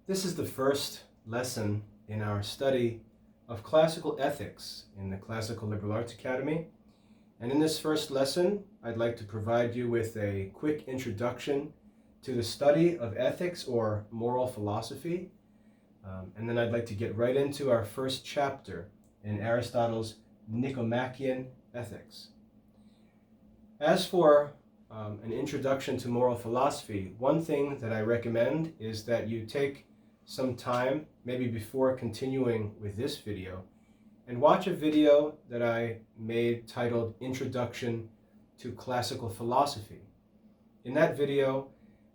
This is the first lesson in our study of classical ethics in the Classical Liberal Arts Academy. And in this first lesson, I'd like to provide you with a quick introduction to the study of ethics or moral philosophy. And then I'd like to get right into our first chapter in Aristotle's Nicomachean Ethics. As for an introduction to moral philosophy, one thing that I recommend is that you take some time, maybe before continuing with this video, and watch a video that I made titled Introduction to Classical Philosophy. In that video,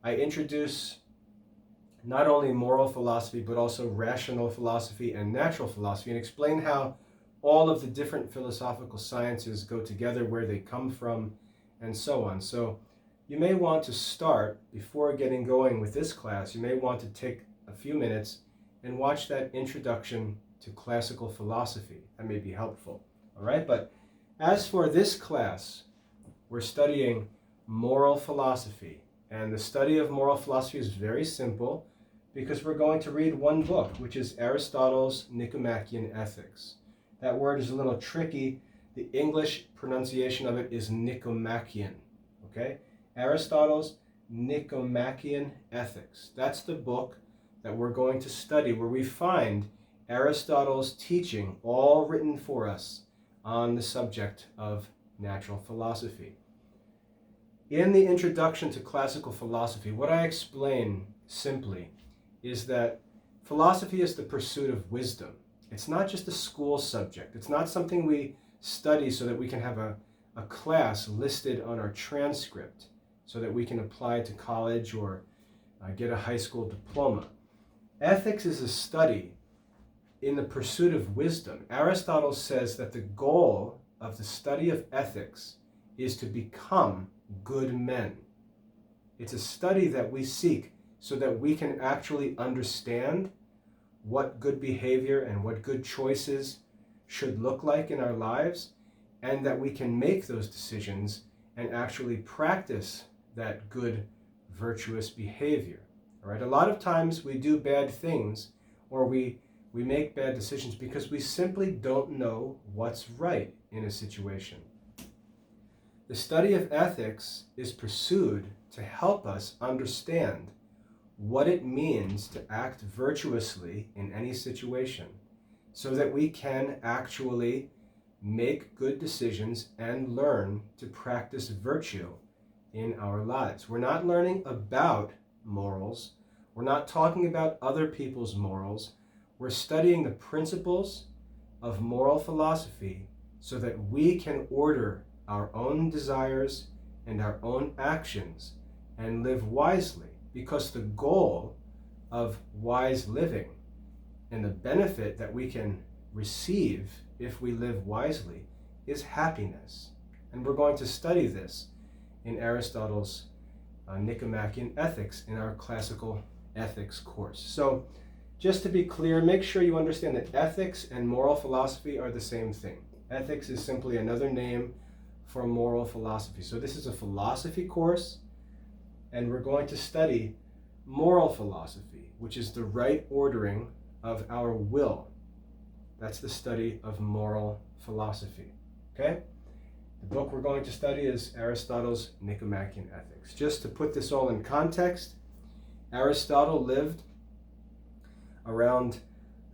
I introduce not only moral philosophy, but also rational philosophy and natural philosophy, and explain how all of the different philosophical sciences go together, where they come from, and so on. So you may want to start, before getting going with this class, you may want to take a few minutes and watch that introduction to classical philosophy. That may be helpful. All right, but as for this class, we're studying moral philosophy. And the study of moral philosophy is very simple because we're going to read one book, which is Aristotle's Nicomachean Ethics. That word is a little tricky. The English pronunciation of it is Nicomachean. Okay? Aristotle's Nicomachean Ethics. That's the book that we're going to study, where we find Aristotle's teaching all written for us on the subject of natural philosophy. In the introduction to classical philosophy, what I explain simply is that philosophy is the pursuit of wisdom. It's not just a school subject. It's not something we study so that we can have a class listed on our transcript so that we can apply to college or get a high school diploma. Ethics is a study in the pursuit of wisdom. Aristotle says that the goal of the study of ethics is to become good men. It's a study that we seek so that we can actually understand what good behavior and what good choices should look like in our lives, and that we can make those decisions and actually practice that good, virtuous behavior. All right? A lot of times we do bad things, or we make bad decisions because we simply don't know what's right in a situation. The study of ethics is pursued to help us understand what it means to act virtuously in any situation, so that we can actually make good decisions and learn to practice virtue in our lives. We're not learning about morals. We're not talking about other people's morals. We're studying the principles of moral philosophy so that we can order our own desires and our own actions and live wisely, because the goal of wise living and the benefit that we can receive if we live wisely is happiness. And we're going to study this in Aristotle's Nicomachean Ethics in our classical ethics course. So just to be clear, make sure you understand that ethics and moral philosophy are the same thing. Ethics is simply another name for moral philosophy. So this is a philosophy course, and we're going to study moral philosophy, which is the right ordering of our will. That's the study of moral philosophy. Okay? The book we're going to study is Aristotle's Nicomachean Ethics. Just to put this all in context, Aristotle lived around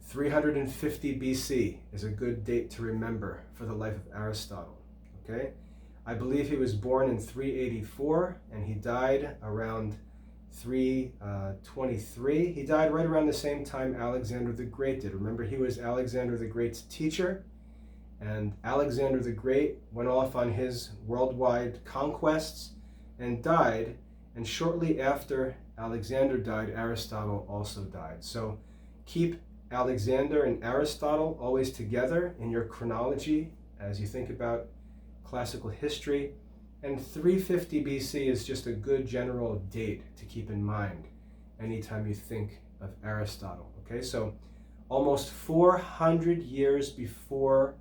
350 BC is a good date to remember for the life of Aristotle. Okay? I believe he was born in 384 and he died around 323. He died right around the same time Alexander the Great did. Remember, he was Alexander the Great's teacher, and Alexander the Great went off on his worldwide conquests and died, and shortly after Alexander died, Aristotle also died. So keep Alexander and Aristotle always together in your chronology as you think about classical history. And 350 BC is just a good general date to keep in mind anytime you think of Aristotle. Okay, so almost 400 years before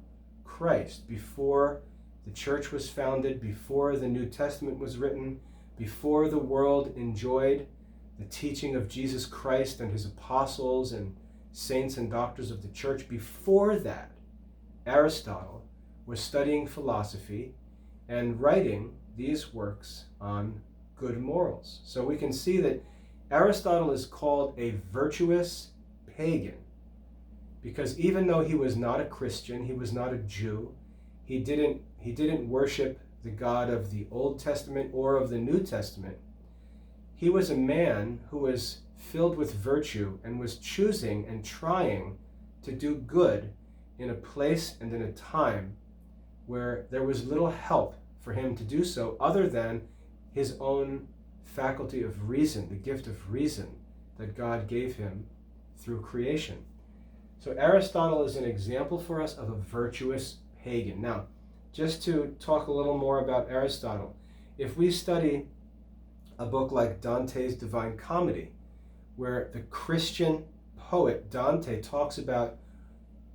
Christ, before the church was founded, before the New Testament was written, before the world enjoyed the teaching of Jesus Christ and his apostles and saints and doctors of the church. Before that, Aristotle was studying philosophy and writing these works on good morals. So we can see that Aristotle is called a virtuous pagan because even though he was not a Christian, he was not a Jew, he didn't worship the God of the Old Testament or of the New Testament. He was a man who was filled with virtue and was choosing and trying to do good in a place and in a time where there was little help for him to do so other than his own faculty of reason, the gift of reason that God gave him through creation. So Aristotle is an example for us of a virtuous pagan. Now, just to talk a little more about Aristotle, if we study a book like Dante's Divine Comedy, where the Christian poet Dante talks about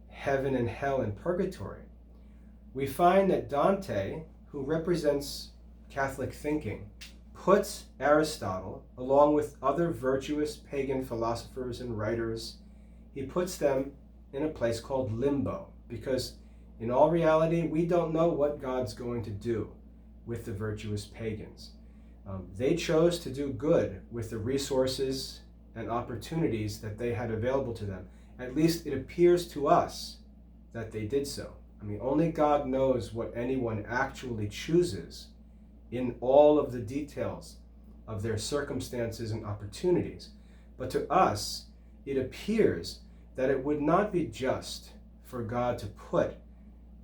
heaven and hell and purgatory, we find that Dante, who represents Catholic thinking, puts Aristotle, along with other virtuous pagan philosophers and writers, he puts them in a place called limbo, because in all reality, we don't know what God's going to do with the virtuous pagans. They chose to do good with the resources and opportunities that they had available to them. At least it appears to us that they did so. I mean, only God knows what anyone actually chooses in all of the details of their circumstances and opportunities. But to us, it appears that it would not be just for God to put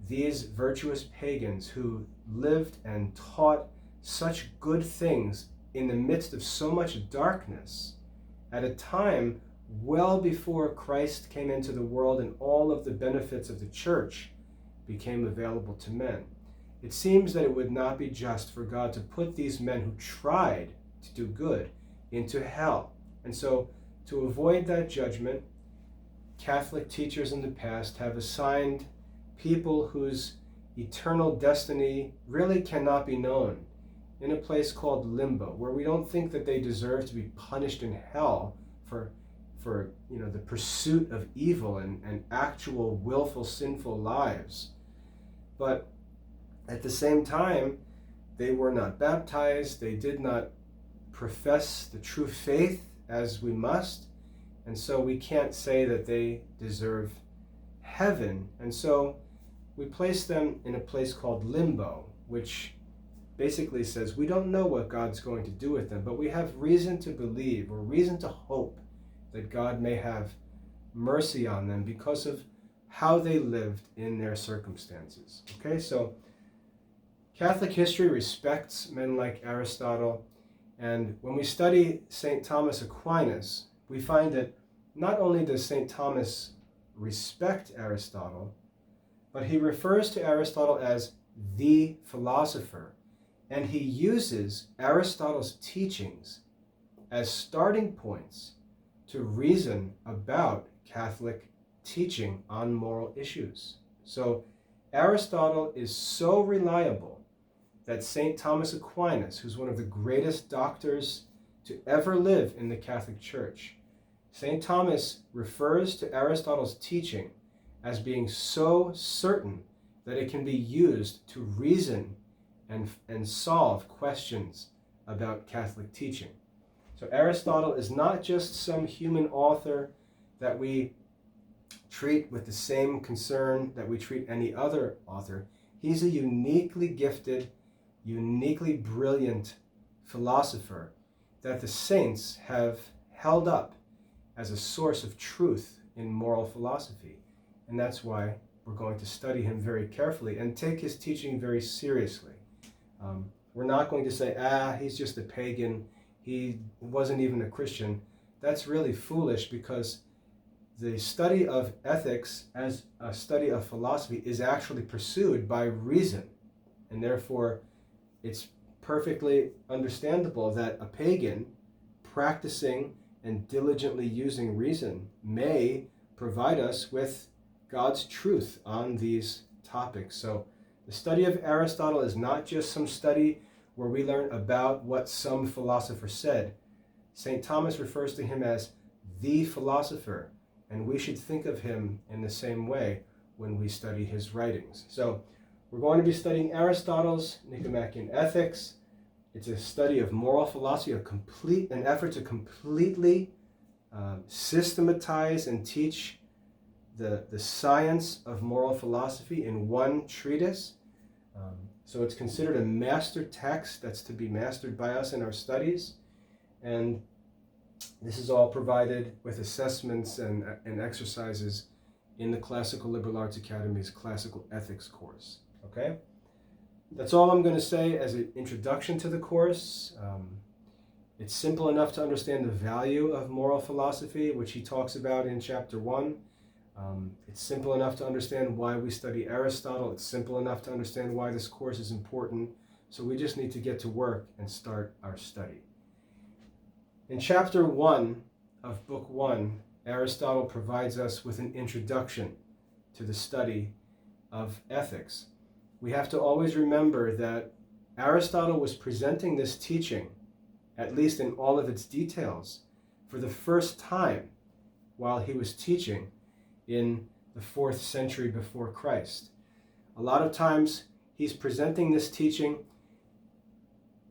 these virtuous pagans who lived and taught such good things in the midst of so much darkness at a time well before Christ came into the world and all of the benefits of the church became available to men. It seems that it would not be just for God to put these men who tried to do good into hell. And so, to avoid that judgment, Catholic teachers in the past have assigned people whose eternal destiny really cannot be known in a place called limbo, where we don't think that they deserve to be punished in hell for the pursuit of evil and actual willful sinful lives. But at the same time, they were not baptized, they did not profess the true faith as we must, and so we can't say that they deserve heaven. And so we place them in a place called limbo, which basically says we don't know what God's going to do with them, but we have reason to believe or reason to hope that God may have mercy on them because of how they lived in their circumstances. Okay, so Catholic history respects men like Aristotle, and when we study St. Thomas Aquinas, we find that not only does St. Thomas respect Aristotle, but he refers to Aristotle as the philosopher, and he uses Aristotle's teachings as starting points to reason about Catholic teaching on moral issues. So Aristotle is so reliable that St. Thomas Aquinas, who's one of the greatest doctors to ever live in the Catholic Church, St. Thomas refers to Aristotle's teaching as being so certain that it can be used to reason and solve questions about Catholic teaching. So Aristotle is not just some human author that we treat with the same concern that we treat any other author. He's a uniquely gifted, uniquely brilliant philosopher that the saints have held up as a source of truth in moral philosophy. And that's why we're going to study him very carefully and take his teaching very seriously. We're not going to say, he's just a pagan, he wasn't even a Christian. That's really foolish, because the study of ethics as a study of philosophy is actually pursued by reason. And therefore, it's perfectly understandable that a pagan practicing and diligently using reason may provide us with God's truth on these topics. So the study of Aristotle is not just some study where we learn about what some philosopher said. St. Thomas refers to him as the philosopher, and we should think of him in the same way when we study his writings. So we're going to be studying Aristotle's Nicomachean Ethics. It's a study of moral philosophy, an effort to completely systematize and teach the science of moral philosophy in one treatise. So it's considered a master text that's to be mastered by us in our studies. And this is all provided with assessments and exercises in the Classical Liberal Arts Academy's Classical Ethics course. Okay? That's all I'm going to say as an introduction to the course. It's simple enough to understand the value of moral philosophy, which he talks about in chapter 1. It's simple enough to understand why we study Aristotle. It's simple enough to understand why this course is important. So we just need to get to work and start our study. In chapter 1 of book 1, Aristotle provides us with an introduction to the study of ethics. We have to always remember that Aristotle was presenting this teaching, at least in all of its details, for the first time while he was teaching in the 4th century before Christ. A lot of times he's presenting this teaching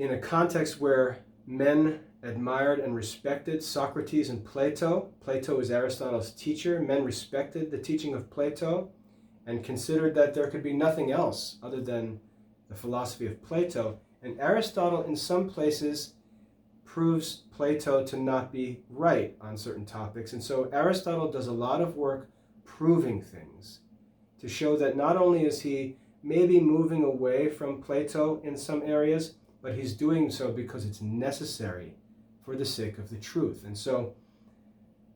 in a context where men admired and respected Socrates and Plato. Plato is Aristotle's teacher. Men respected the teaching of Plato and considered that there could be nothing else other than the philosophy of Plato. And Aristotle, in some places, proves Plato to not be right on certain topics. And so Aristotle does a lot of work proving things to show that not only is he maybe moving away from Plato in some areas, but he's doing so because it's necessary for the sake of the truth. And so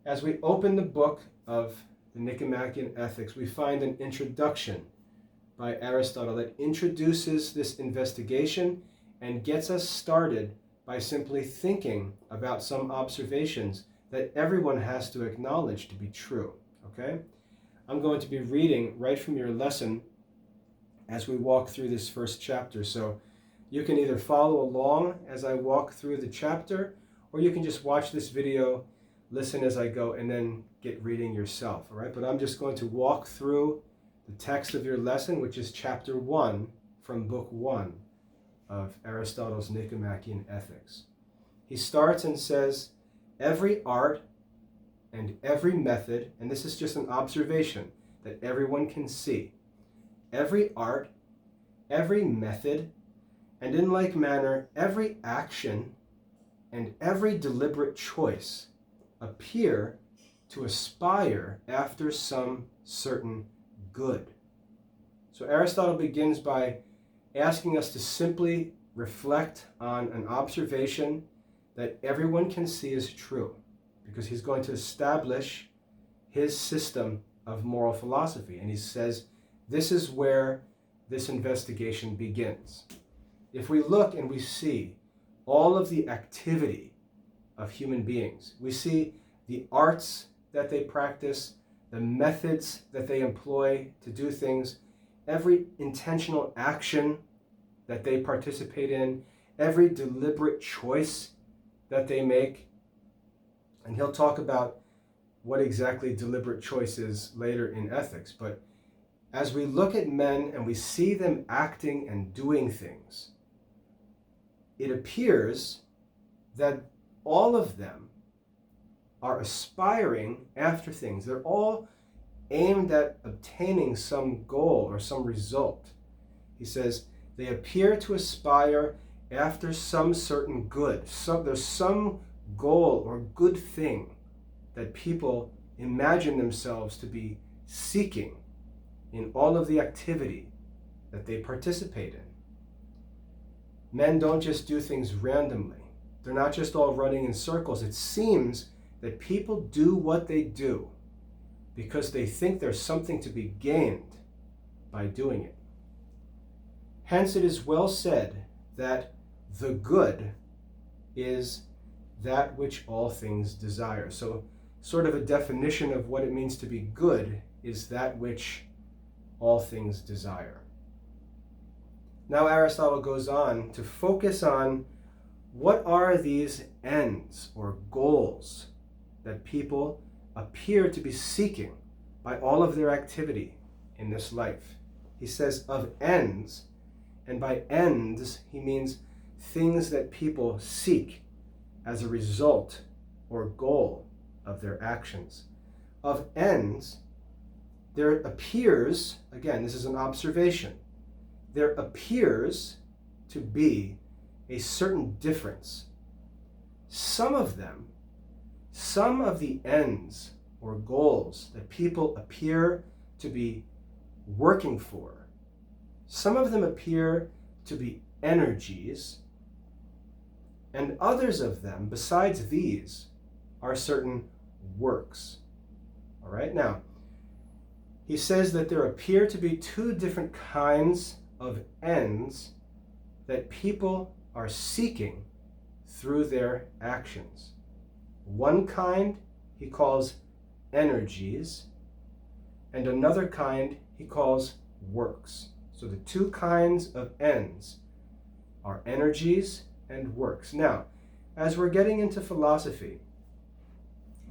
as we open the book of the Nicomachean Ethics, we find an introduction by Aristotle that introduces this investigation and gets us started by simply thinking about some observations that everyone has to acknowledge to be true. Okay? I'm going to be reading right from your lesson as we walk through this first chapter. So you can either follow along as I walk through the chapter, or you can just watch this video, listen as I go, and then get reading yourself. All right? But I'm just going to walk through the text of your lesson, which is chapter 1 from book 1 of Aristotle's Nicomachean Ethics. He starts and says, every art and every method, and this is just an observation that everyone can see, every art, every method, and in like manner, every action and every deliberate choice appear to aspire after some certain good. So Aristotle begins by asking us to simply reflect on an observation that everyone can see is true, because he's going to establish his system of moral philosophy. And he says, this is where this investigation begins. If we look and we see all of the activity of human beings, we see the arts that they practice, the methods that they employ to do things, every intentional action that they participate in, every deliberate choice that they make. And he'll talk about what exactly deliberate choice is later in ethics. But as we look at men and we see them acting and doing things, it appears that all of them are aspiring after things. They're all aimed at obtaining some goal or some result. He says they appear to aspire after some certain good. There's some goal or good thing that people imagine themselves to be seeking in all of the activity that they participate in. Men don't just do things randomly. They're not just all running in circles. It seems that people do what they do because they think there's something to be gained by doing it. Hence, it is well said that the good is that which all things desire. So, sort of a definition of what it means to be good is that which all things desire. Now Aristotle goes on to focus on What are these ends or goals that people appear to be seeking by all of their activity in this life? He says of ends, and by ends he means things that people seek as a result or goal of their actions. Of ends, there appears, again, this is an observation, there appears to be a certain difference. Some of them, some of the ends or goals that people appear to be working for, some of them appear to be energies, and others of them, besides these, are certain works. All right, now, he says that there appear to be two different kinds of ends that people are seeking through their actions. One kind he calls energies, and another kind he calls works. So the two kinds of ends are energies and works. Now, as we're getting into philosophy,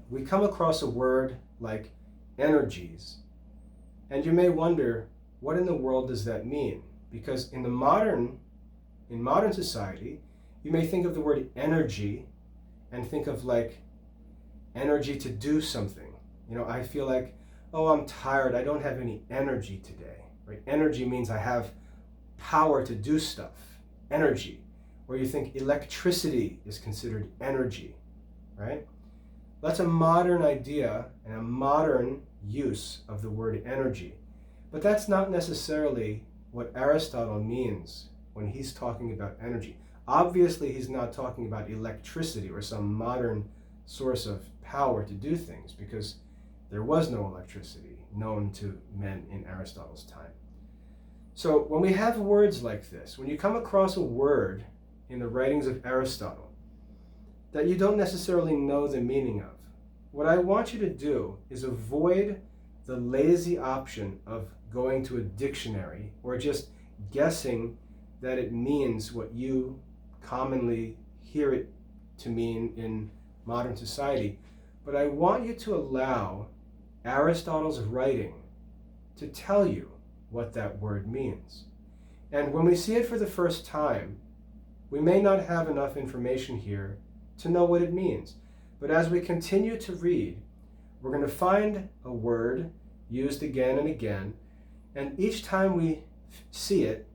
we come across a word like energies, and you may wonder, what in the world does that mean? Because in modern society, you may think of the word energy and think of like energy to do something. You know, I feel like, oh, I'm tired, I don't have any energy today. Right? Energy means I have power to do stuff. Energy. Or you think electricity is considered energy, right? That's a modern idea and a modern use of the word energy. But that's not necessarily what Aristotle means when he's talking about energy. Obviously, he's not talking about electricity or some modern source of power to do things, because there was no electricity known to men in Aristotle's time. So when we have words like this, when you come across a word in the writings of Aristotle that you don't necessarily know the meaning of, what I want you to do is avoid the lazy option of going to a dictionary or just guessing that it means what you commonly hear it to mean in modern society. But I want you to allow Aristotle's writing to tell you what that word means. And when we see it for the first time, we may not have enough information here to know what it means. But as we continue to read, we're going to find a word used again and again, and each time we see it,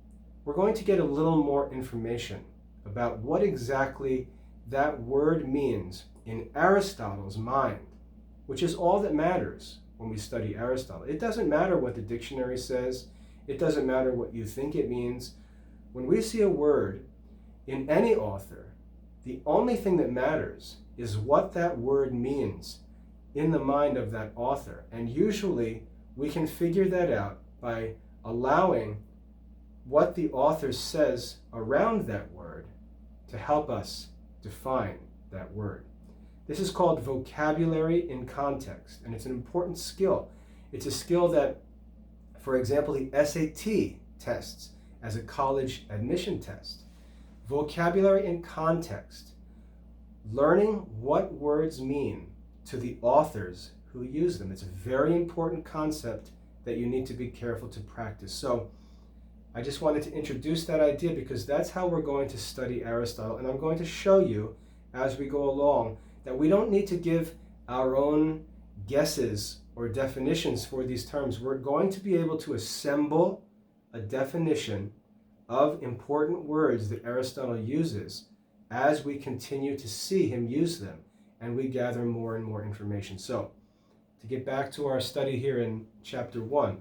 we're going to get a little more information about what exactly that word means in Aristotle's mind, which is all that matters when we study Aristotle. It doesn't matter what the dictionary says. It doesn't matter what you think it means. When we see a word in any author, the only thing that matters is what that word means in the mind of that author. And usually we can figure that out by allowing what the author says around that word to help us define that word. This is called vocabulary in context, and it's an important skill. It's a skill that, for example, the SAT tests as a college admission test. Vocabulary in context, learning what words mean to the authors who use them. It's a very important concept that you need to be careful to practice. So I just wanted to introduce that idea because that's how we're going to study Aristotle, and I'm going to show you as we go along that we don't need to give our own guesses or definitions for these terms. We're going to be able to assemble a definition of important words that Aristotle uses as we continue to see him use them and we gather more and more information. So, to get back to our study here in chapter 1,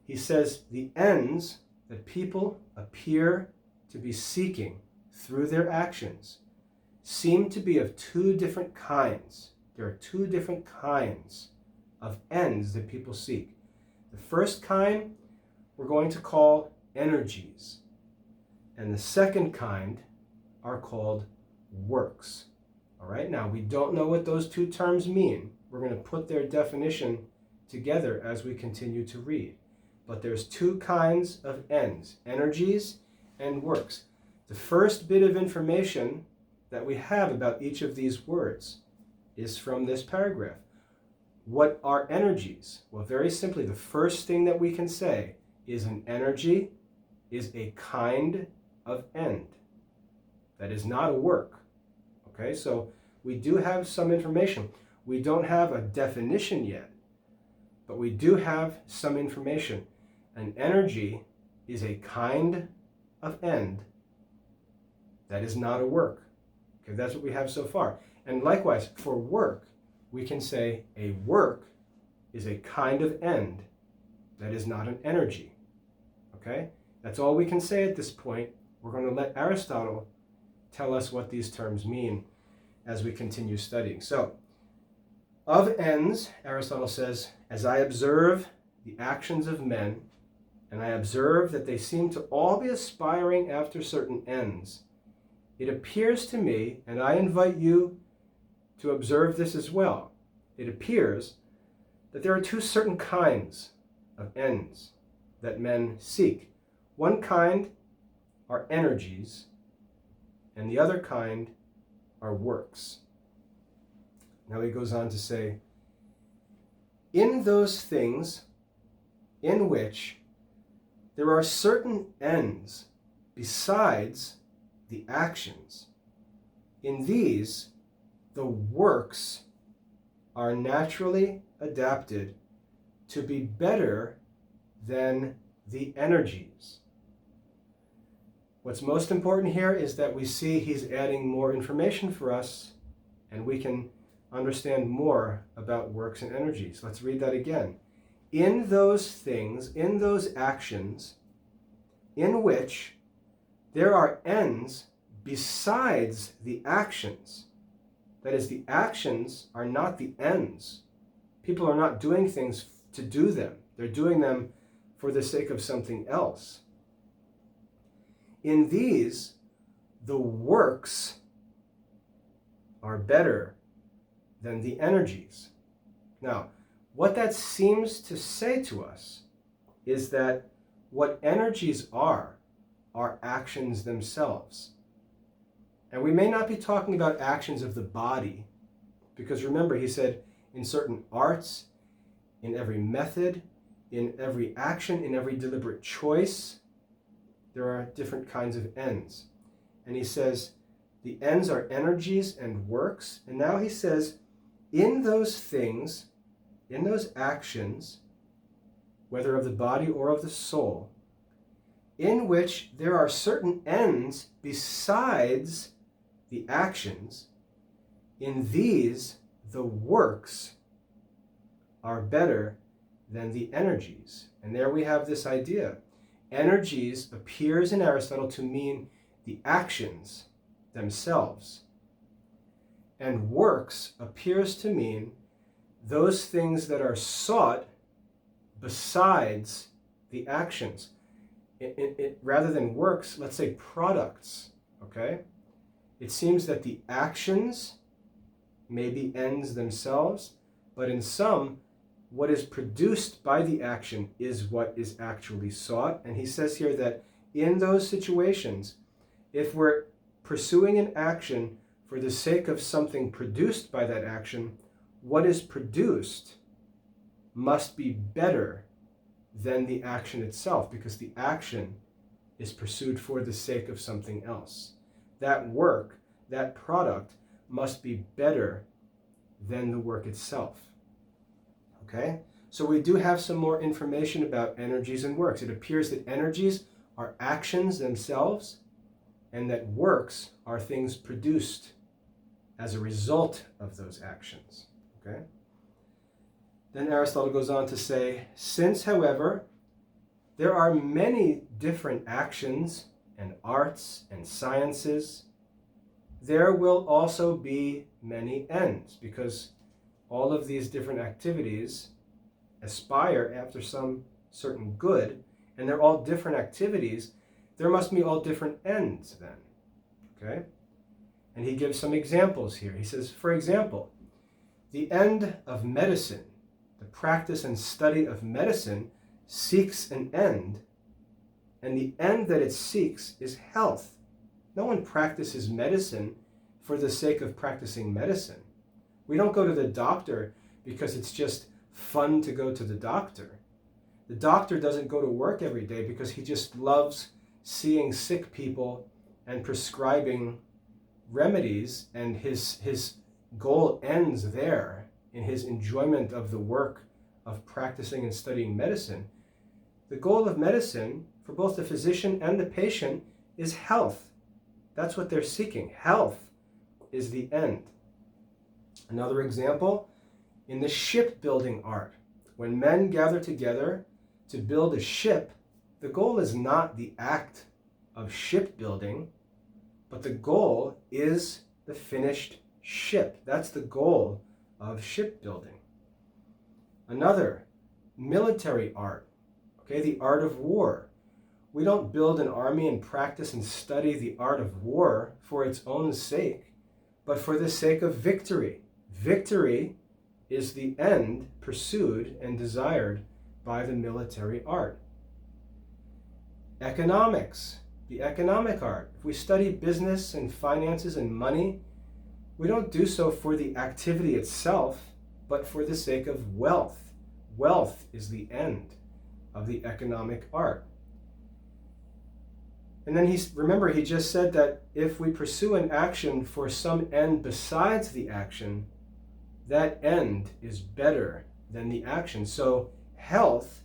he says the ends that people appear to be seeking through their actions seem to be of two different kinds. There are two different kinds of ends that people seek. The first kind we're going to call energies, and the second kind are called works. All right, now we don't know what those two terms mean. We're going to put their definition together as we continue to read. But there's two kinds of ends, energies and works. The first bit of information that we have about each of these words is from this paragraph. What are energies? Well, very simply, the first thing that we can say is an energy is a kind of end. That is not a work. Okay, so we do have some information. We don't have a definition yet, but we do have some information. An energy is a kind of end that is not a work. Okay, that's what we have so far. And likewise, for work, we can say a work is a kind of end that is not an energy. Okay? That's all we can say at this point. We're going to let Aristotle tell us what these terms mean as we continue studying. So, of ends, Aristotle says, as I observe the actions of men, and I observe that they seem to all be aspiring after certain ends, it appears to me, and I invite you to observe this as well, it appears that there are two certain kinds of ends that men seek. One kind are energies, and the other kind are works. Now he goes on to say, in those things in which there are certain ends besides the actions, in these the works are naturally adapted to be better than the energies. What's most important here is that we see he's adding more information for us, and we can understand more about works and energies. Let's read that again. In those things, in those actions, in which there are ends besides the actions. That is, the actions are not the ends. People are not doing things to do them. They're doing them for the sake of something else. In these, the works are better than the energies. Now, what that seems to say to us is that what energies are actions themselves. And we may not be talking about actions of the body, because remember, he said in certain arts, in every method, in every action, in every deliberate choice, there are different kinds of ends. And he says the ends are energies and works. And now he says, in those things, in those actions, whether of the body or of the soul, in which there are certain ends besides the actions, in these the works are better than the energies. And there we have this idea. Energies appears in Aristotle to mean the actions themselves. And works appears to mean those things that are sought besides the actions. Rather than works, let's say products, okay? It seems that the actions may be ends themselves, but in some, what is produced by the action is what is actually sought. And he says here that in those situations, if we're pursuing an action for the sake of something produced by that action, what is produced must be better than the action itself, because the action is pursued for the sake of something else. That work, that product, must be better than the work itself. Okay? So we do have some more information about energies and works. It appears that energies are actions themselves, and that works are things produced as a result of those actions. Okay? Then Aristotle goes on to say, since, however, there are many different actions and arts and sciences, there will also be many ends, because all of these different activities aspire after some certain good, and they're all different activities. There must be all different ends then. Okay? And he gives some examples here. He says, for example, the end of medicine, the practice and study of medicine, seeks an end, and the end that it seeks is health. No one practices medicine for the sake of practicing medicine. We don't go to the doctor because it's just fun to go to the doctor. The doctor doesn't go to work every day because he just loves seeing sick people and prescribing remedies, and his goal ends there in his enjoyment of the work of practicing and studying medicine. The goal of medicine for both the physician and the patient is health. That's what they're seeking. Health is the end. Another example, in the shipbuilding art, when men gather together to build a ship, the goal is not the act of shipbuilding, but the goal is the finished ship. That's the goal of shipbuilding. Another, military art, okay, the art of war. We don't build an army and practice and study the art of war for its own sake, but for the sake of victory. Victory is the end pursued and desired by the military art. Economics, the economic art. If we study business and finances and money, we don't do so for the activity itself, but for the sake of wealth. Wealth is the end of the economic art. And then remember, he just said that if we pursue an action for some end besides the action, that end is better than the action. So health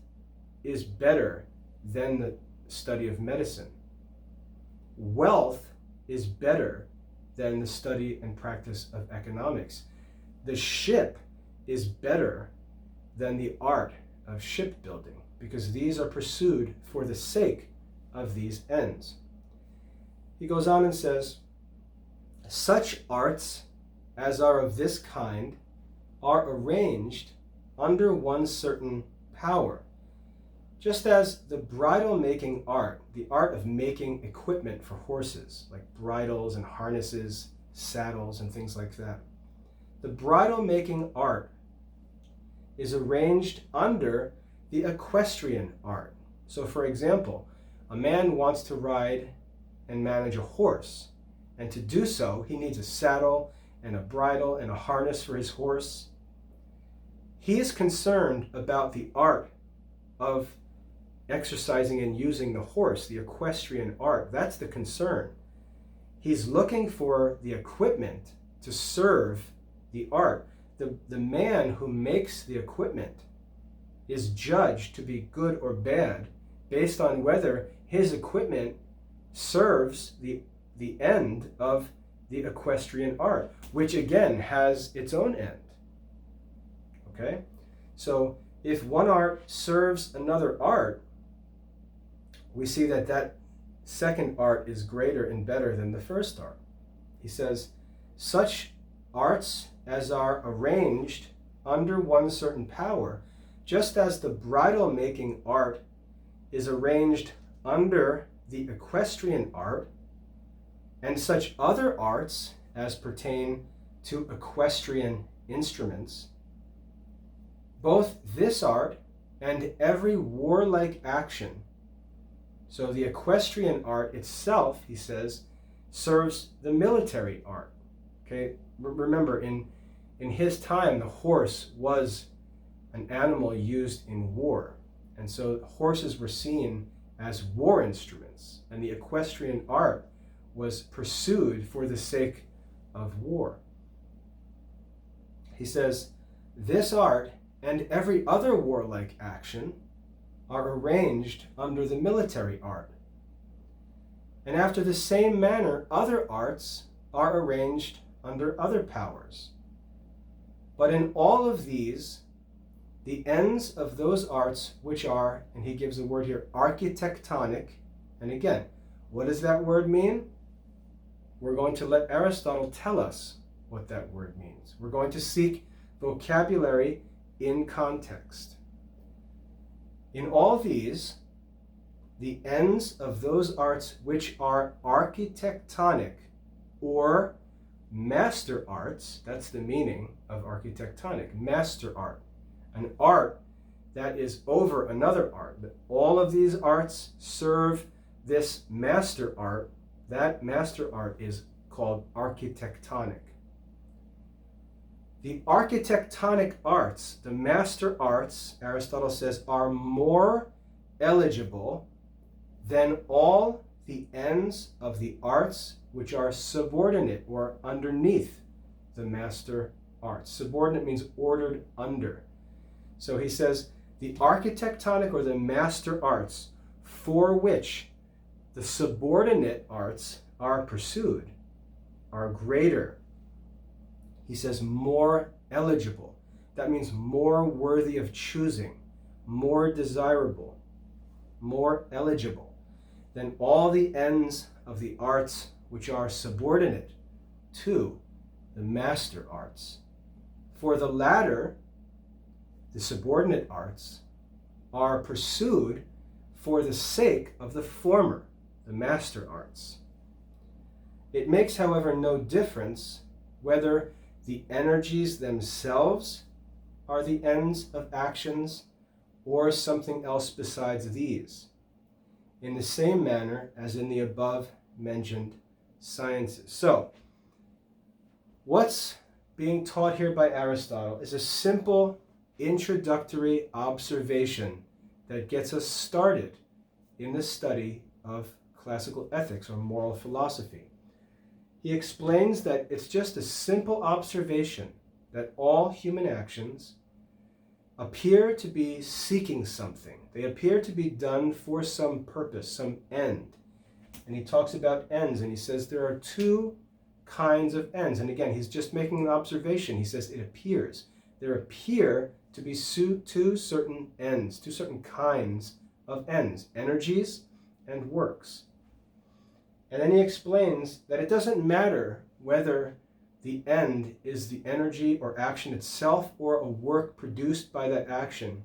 is better than the study of medicine. Wealth is better than the study and practice of economics. The ship is better than the art of shipbuilding, because these are pursued for the sake of these ends. He goes on and says, such arts as are of this kind are arranged under one certain power. Just as the bridle making art, the art of making equipment for horses, like bridles and harnesses, saddles and things like that. The bridle making art is arranged under the equestrian art. So for example, a man wants to ride and manage a horse, and to do so he needs a saddle and a bridle and a harness for his horse. He is concerned about the art of exercising and using the horse, the equestrian art. That's the concern. He's looking for the equipment to serve the art. The man who makes the equipment is judged to be good or bad based on whether his equipment serves the end of the equestrian art, which again has its own end. Okay? So if one art serves another art, we see that that second art is greater and better than the first art. He says, such arts as are arranged under one certain power, just as the bridle making art is arranged under the equestrian art, and such other arts as pertain to equestrian instruments, both this art and every warlike action. So the equestrian art itself, he says, serves the military art. Okay, remember, in his time, the horse was an animal used in war. And so horses were seen as war instruments, and the equestrian art was pursued for the sake of war. He says, this art and every other warlike action are arranged under the military art. And after the same manner, other arts are arranged under other powers. But in all of these, the ends of those arts which are, and he gives a word here, architectonic. And again, what does that word mean? We're going to let Aristotle tell us what that word means. We're going to seek vocabulary in context. In all these, the ends of those arts which are architectonic or master arts, that's the meaning of architectonic, master art, an art that is over another art. All of these arts serve this master art. That master art is called architectonic. The architectonic arts, the master arts, Aristotle says, are more eligible than all the ends of the arts which are subordinate or underneath the master arts. Subordinate means ordered under. So he says the architectonic or the master arts for which the subordinate arts are pursued are greater. He says more eligible. That means more worthy of choosing, more desirable, more eligible than all the ends of the arts which are subordinate to the master arts. For the latter, the subordinate arts, are pursued for the sake of the former, the master arts. It makes, however, no difference whether the energies themselves are the ends of actions or something else besides these, in the same manner as in the above mentioned sciences. So, what's being taught here by Aristotle is a simple introductory observation that gets us started in the study of classical ethics or moral philosophy. He explains that it's just a simple observation that all human actions appear to be seeking something. They appear to be done for some purpose, some end. And he talks about ends, and he says there are two kinds of ends. And again, he's just making an observation. He says it appears. There appear to be two certain ends, two certain kinds of ends, energies and works. And then he explains that it doesn't matter whether the end is the energy or action itself or a work produced by that action.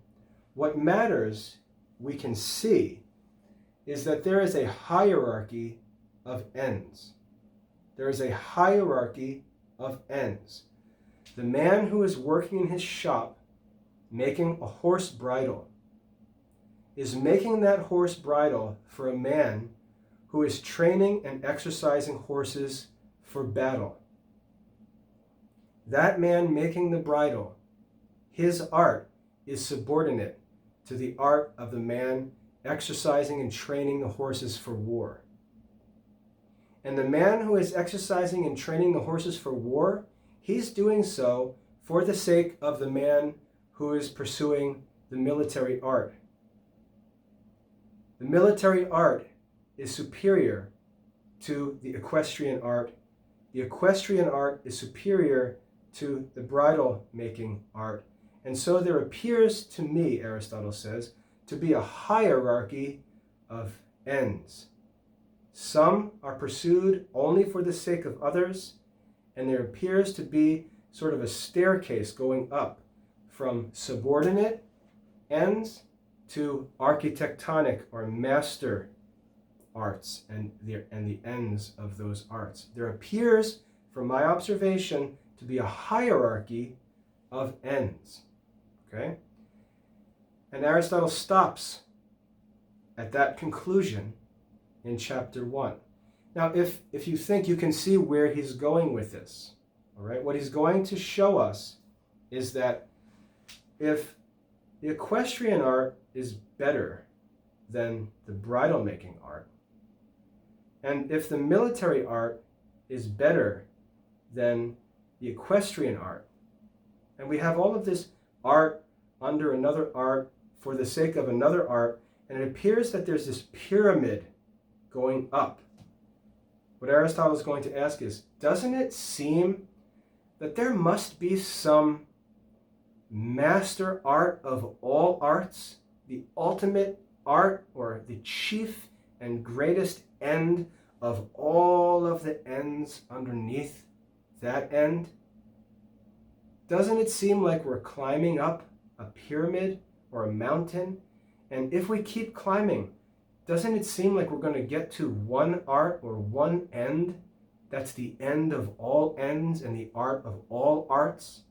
What matters, we can see, is that there is a hierarchy of ends. There is a hierarchy of ends. The man who is working in his shop making a horse bridle is making that horse bridle for a man who is training and exercising horses for battle. That man making the bridle, his art is subordinate to the art of the man exercising and training the horses for war. And the man who is exercising and training the horses for war, he's doing so for the sake of the man who is pursuing the military art. The military art is superior to the equestrian art. The equestrian art is superior to the bridle making art. And so there appears to me, Aristotle says, to be a hierarchy of ends. Some are pursued only for the sake of others, and there appears to be sort of a staircase going up from subordinate ends to architectonic or master arts and the ends of those arts. There appears, from my observation, to be a hierarchy of ends. Okay? And Aristotle stops at that conclusion in chapter 1. Now, if you think you can see where he's going with this, all right, what he's going to show us is that if the equestrian art is better than the bridle making art, and if the military art is better than the equestrian art, and we have all of this art under another art for the sake of another art, and it appears that there's this pyramid going up, what Aristotle is going to ask is, doesn't it seem that there must be some master art of all arts, the ultimate art or the chief and greatest end of all of the ends underneath that end? Doesn't it seem like we're climbing up a pyramid or a mountain? And if we keep climbing, doesn't it seem like we're going to get to one art or one end that's the end of all ends and the art of all arts?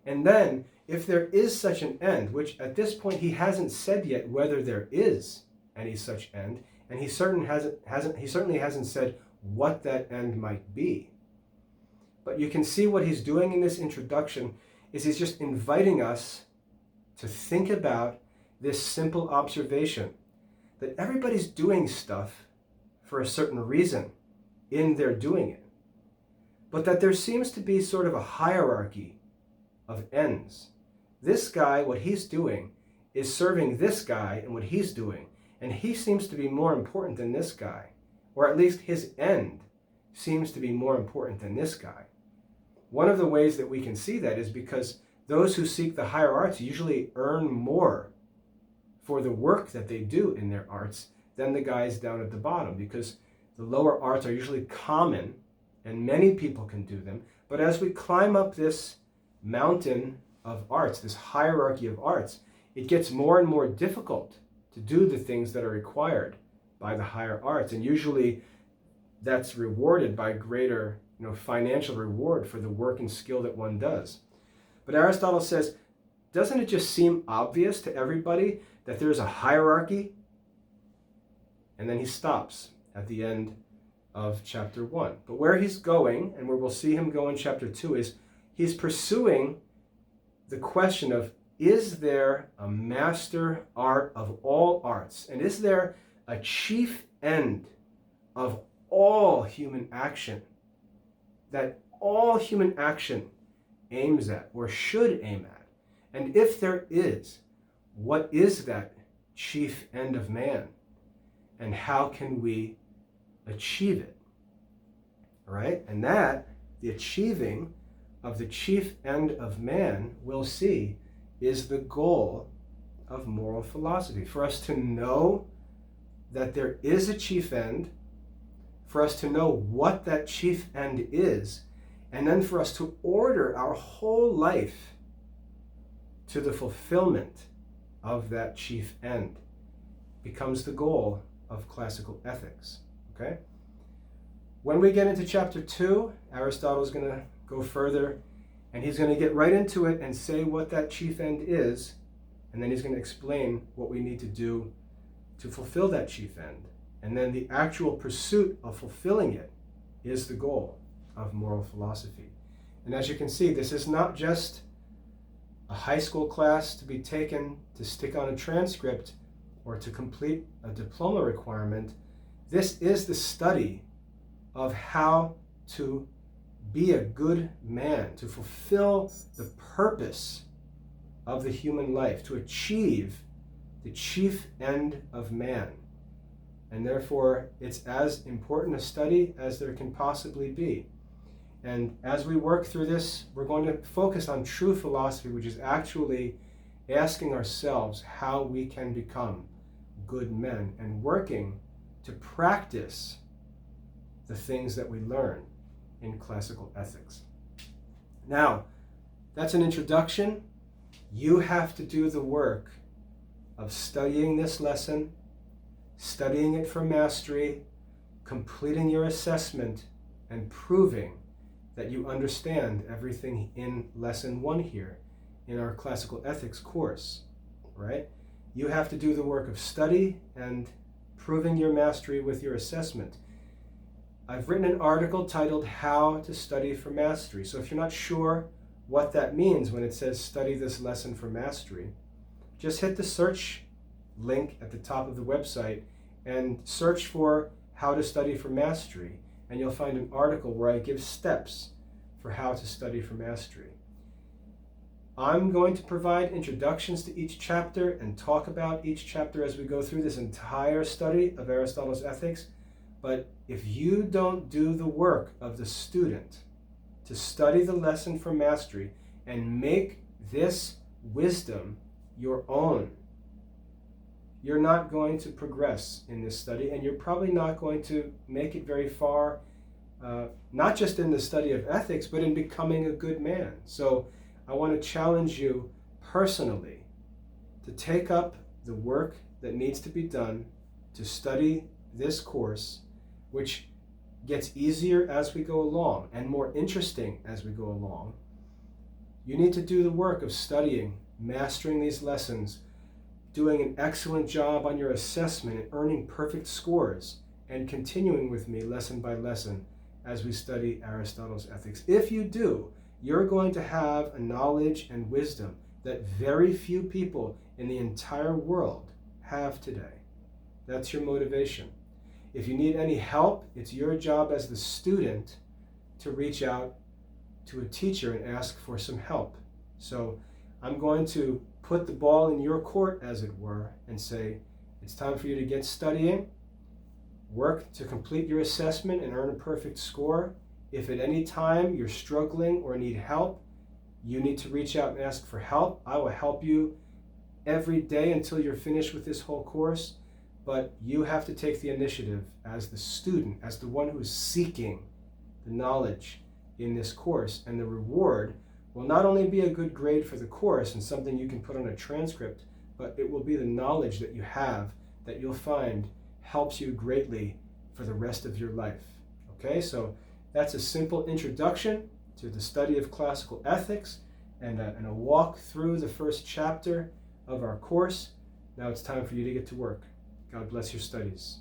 And then, if there is such an end, which at this point he hasn't said yet whether there is any such end, and he certainly hasn't said what that end might be. But you can see what he's doing in this introduction is he's just inviting us to think about this simple observation that everybody's doing stuff for a certain reason in their doing it, but that there seems to be sort of a hierarchy of ends. This guy, what he's doing, is serving this guy in what he's doing, and he seems to be more important than this guy, or at least his end seems to be more important than this guy. One of the ways that we can see that is because those who seek the higher arts usually earn more for the work that they do in their arts than the guys down at the bottom, because the lower arts are usually common and many people can do them. But as we climb up this mountain of arts, this hierarchy of arts, it gets more and more difficult to do the things that are required by the higher arts. And usually that's rewarded by greater financial reward for the work and skill that one does. But Aristotle says, doesn't it just seem obvious to everybody that there's a hierarchy? And then he stops at the end of chapter 1. But where he's going, and where we'll see him go in chapter 2, is he's pursuing the question of, is there a master art of all arts? And is there a chief end of all human action that all human action aims at or should aim at? And if there is, what is that chief end of man? And how can we achieve it? All right? And that, the achieving of the chief end of man, we'll see, is the goal of moral philosophy. For us to know that there is a chief end, for us to know what that chief end is, and then for us to order our whole life to the fulfillment of that chief end becomes the goal of classical ethics. Okay? When we get into chapter 2, Aristotle's going to go further, and he's going to get right into it and say what that chief end is, and then he's going to explain what we need to do to fulfill that chief end. And then the actual pursuit of fulfilling it is the goal of moral philosophy. And as you can see, this is not just a high school class to be taken to stick on a transcript or to complete a diploma requirement. This is the study of how to be a good man, to fulfill the purpose of the human life, to achieve the chief end of man. And therefore, it's as important a study as there can possibly be. And as we work through this, we're going to focus on true philosophy, which is actually asking ourselves how we can become good men and working to practice the things that we learn in classical ethics. Now, that's an introduction. You have to do the work of studying this lesson, studying it for mastery, completing your assessment, and proving that you understand everything in lesson 1 here in our classical ethics course, right? You have to do the work of study and proving your mastery with your assessment. I've written an article titled How to Study for Mastery. So if you're not sure what that means when it says study this lesson for mastery, just hit the search link at the top of the website and search for How to Study for Mastery, and you'll find an article where I give steps for how to study for mastery. I'm going to provide introductions to each chapter and talk about each chapter as we go through this entire study of Aristotle's Ethics. But if you don't do the work of the student to study the lesson for mastery and make this wisdom your own, you're not going to progress in this study, and you're probably not going to make it very far, not just in the study of ethics, but in becoming a good man. So I want to challenge you personally to take up the work that needs to be done to study this course, which gets easier as we go along and more interesting as we go along. You need to do the work of studying, mastering these lessons, doing an excellent job on your assessment and earning perfect scores, and continuing with me lesson by lesson as we study Aristotle's ethics. If you do, you're going to have a knowledge and wisdom that very few people in the entire world have today. That's your motivation. If you need any help, it's your job as the student to reach out to a teacher and ask for some help. So I'm going to put the ball in your court, as it were, and say, it's time for you to get studying, work to complete your assessment and earn a perfect score. If at any time you're struggling or need help, you need to reach out and ask for help. I will help you every day until you're finished with this whole course, but you have to take the initiative as the student, as the one who is seeking the knowledge in this course, and the reward will not only be a good grade for the course and something you can put on a transcript, but it will be the knowledge that you have that you'll find helps you greatly for the rest of your life. Okay, so that's a simple introduction to the study of classical ethics and a walk through the first chapter of our course. Now it's time for you to get to work. God bless your studies.